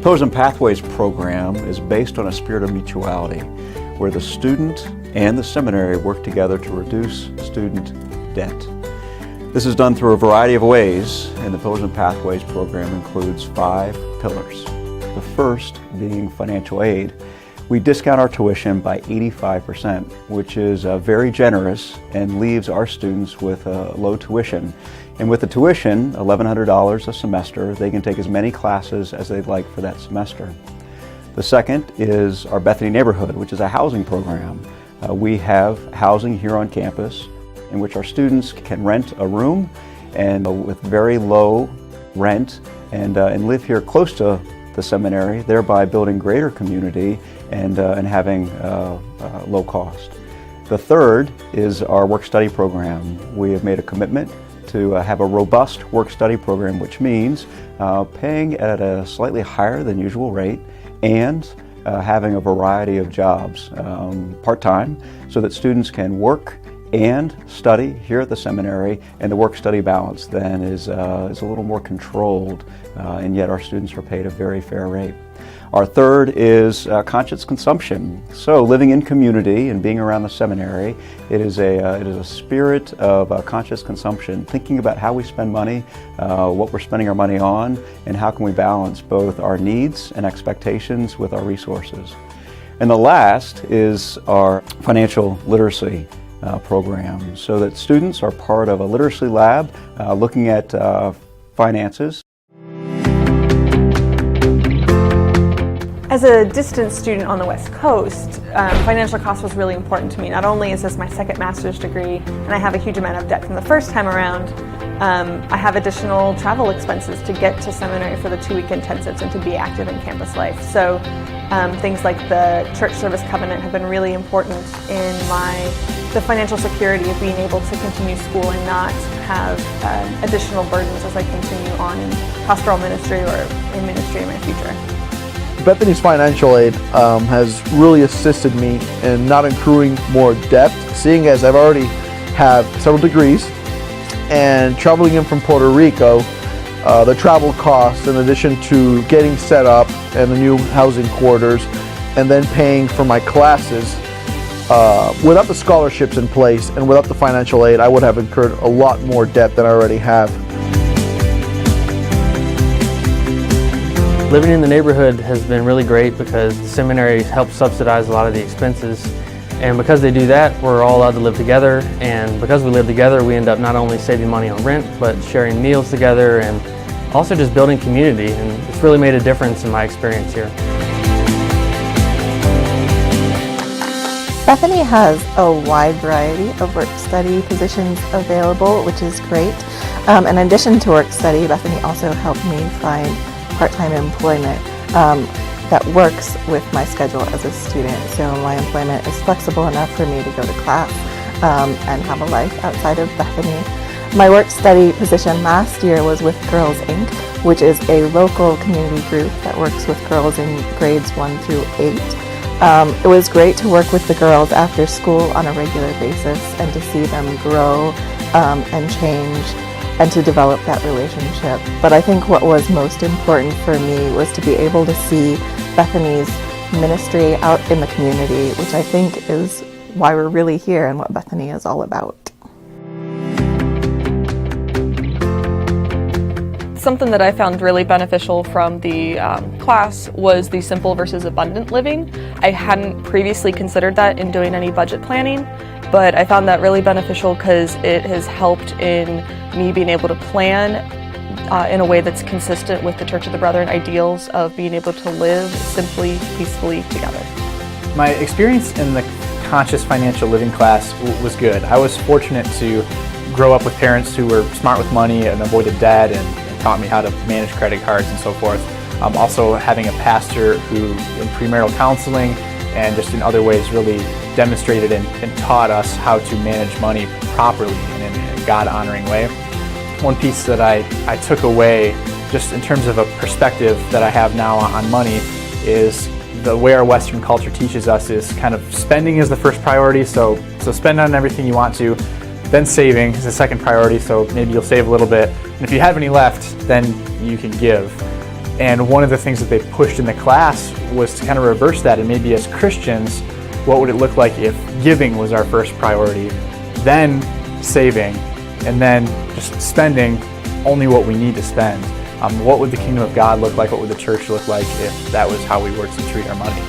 Chosen Pathways program is based on a spirit of mutuality, where the student and the seminary work together to reduce student debt. This is done through a variety of ways, and the Chosen Pathways program includes 5 pillars. The first being financial aid. We discount our tuition by 85%, which is very generous and leaves our students with a low tuition. And with the tuition, $1,100 a semester, they can take as many classes as they'd like for that semester. The second is our Bethany neighborhood, which is a housing program. We have housing here on campus in which our students can rent a room and with very low rent and live here close to the seminary, thereby building greater community and having low cost. The third is our work-study program. We have made a commitment to have a robust work-study program, which means paying at a slightly higher than usual rate and having a variety of jobs part-time so that students can work and study here at the seminary, and the work-study balance then is a little more controlled, and yet our students are paid a very fair rate. Our third is conscious consumption. So living in community and being around the seminary, it is a spirit of conscious consumption, thinking about how we spend money, what we're spending our money on, and how can we balance both our needs and expectations with our resources. And the last is our financial literacy program, so that students are part of a literacy lab looking at finances. As a distance student on the West Coast, financial cost was really important to me. Not only is this my second master's degree and I have a huge amount of debt from the first time around, I have additional travel expenses to get to seminary for the 2-week intensives and to be active in campus life. So things like the church service covenant have been really important in the financial security of being able to continue school and not have additional burdens as I continue on in pastoral ministry or in ministry in my future. Bethany's financial aid has really assisted me in not accruing more debt, seeing as I've already have several degrees, and traveling in from Puerto Rico, the travel costs in addition to getting set up in the new housing quarters and then paying for my classes, without the scholarships in place and without the financial aid, I would have incurred a lot more debt than I already have. Living in the neighborhood has been really great because the seminary helps subsidize a lot of the expenses, and because they do that, we're all allowed to live together, and because we live together, we end up not only saving money on rent, but sharing meals together and also just building community, and it's really made a difference in my experience here. Bethany has a wide variety of work-study positions available, which is great. In addition to work-study, Bethany also helped me find part-time employment that works with my schedule as a student. So my employment is flexible enough for me to go to class and have a life outside of Bethany. My work-study position last year was with Girls Inc., which is a local community group that works with girls in grades 1 through 8. It was great to work with the girls after school on a regular basis and to see them grow and change and to develop that relationship. But I think what was most important for me was to be able to see Bethany's ministry out in the community, which I think is why we're really here and what Bethany is all about. Something that I found really beneficial from the class was the simple versus abundant living. I hadn't previously considered that in doing any budget planning, but I found that really beneficial because it has helped in me being able to plan in a way that's consistent with the Church of the Brethren ideals of being able to live simply, peacefully together. My experience in the conscious financial living class was good. I was fortunate to grow up with parents who were smart with money and avoided debt and taught me how to manage credit cards and so forth. Also having a pastor who in premarital counseling and just in other ways really demonstrated and taught us how to manage money properly and in a God-honoring way. One piece that I took away just in terms of a perspective that I have now on money is the way our Western culture teaches us is kind of spending is the first priority, so spend on everything you want to. Then saving is the second priority, so maybe you'll save a little bit. And if you have any left, then you can give. And one of the things that they pushed in the class was to kind of reverse that, and maybe as Christians, what would it look like if giving was our first priority, then saving, and then just spending only what we need to spend. What would the kingdom of God look like? What would the church look like if that was how we were to treat our money?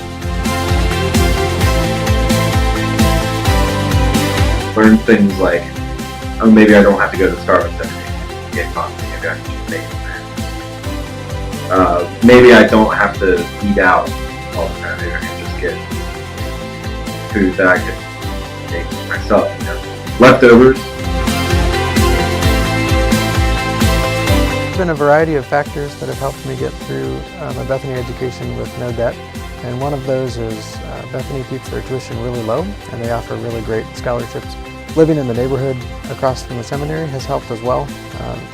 Learn things like, oh, maybe I don't have to go to Starbucks every day to get coffee. Maybe I can just make it there. Maybe I don't have to eat out all the time. Maybe I can just get food that I could make myself. Leftovers. There's been a variety of factors that have helped me get through my Bethany education with no debt. And one of those is Bethany keeps their tuition really low, and they offer really great scholarships. Living in the neighborhood across from the seminary has helped as well.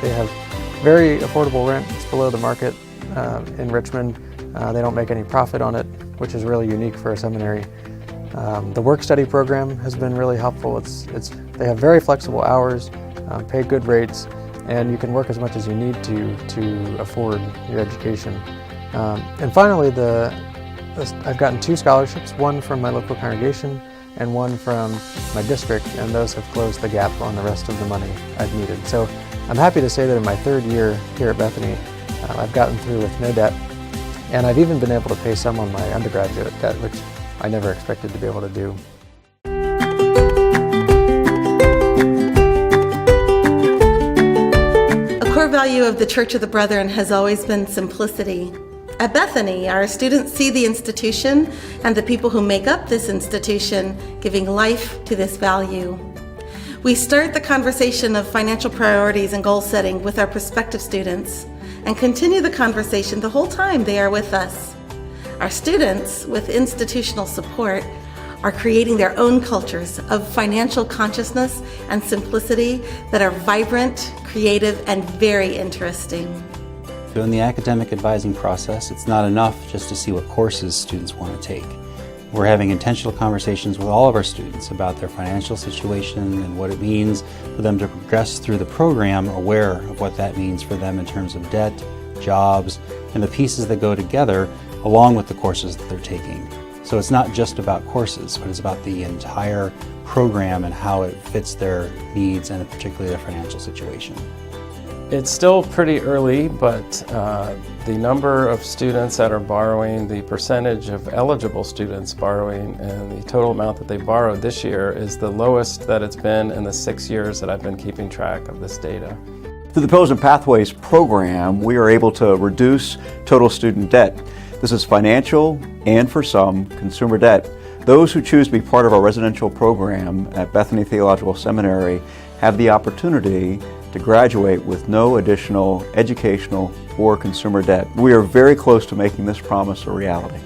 They have very affordable rent. It's below the market in Richmond. They don't make any profit on it, which is really unique for a seminary. The work-study program has been really helpful. They have very flexible hours, pay good rates, and you can work as much as you need to afford your education. And finally, I've gotten 2 scholarships, one from my local congregation and one from my district, and those have closed the gap on the rest of the money I've needed. So I'm happy to say that in my 3rd year here at Bethany, I've gotten through with no debt, and I've even been able to pay some on my undergraduate debt, which I never expected to be able to do. A core value of the Church of the Brethren has always been simplicity. At Bethany, our students see the institution and the people who make up this institution giving life to this value. We start the conversation of financial priorities and goal setting with our prospective students and continue the conversation the whole time they are with us. Our students, with institutional support, are creating their own cultures of financial consciousness and simplicity that are vibrant, creative, and very interesting. So in the academic advising process, it's not enough just to see what courses students want to take. We're having intentional conversations with all of our students about their financial situation and what it means for them to progress through the program, aware of what that means for them in terms of debt, jobs, and the pieces that go together along with the courses that they're taking. So it's not just about courses, but it's about the entire program and how it fits their needs and particularly their financial situation. It's still pretty early, but the number of students that are borrowing, the percentage of eligible students borrowing, and the total amount that they borrowed this year is the lowest that it's been in the 6 years that I've been keeping track of this data. Through the Pillars and Pathways program, we are able to reduce total student debt. This is financial and, for some, consumer debt. Those who choose to be part of our residential program at Bethany Theological Seminary have the opportunity to graduate with no additional educational or consumer debt. We are very close to making this promise a reality.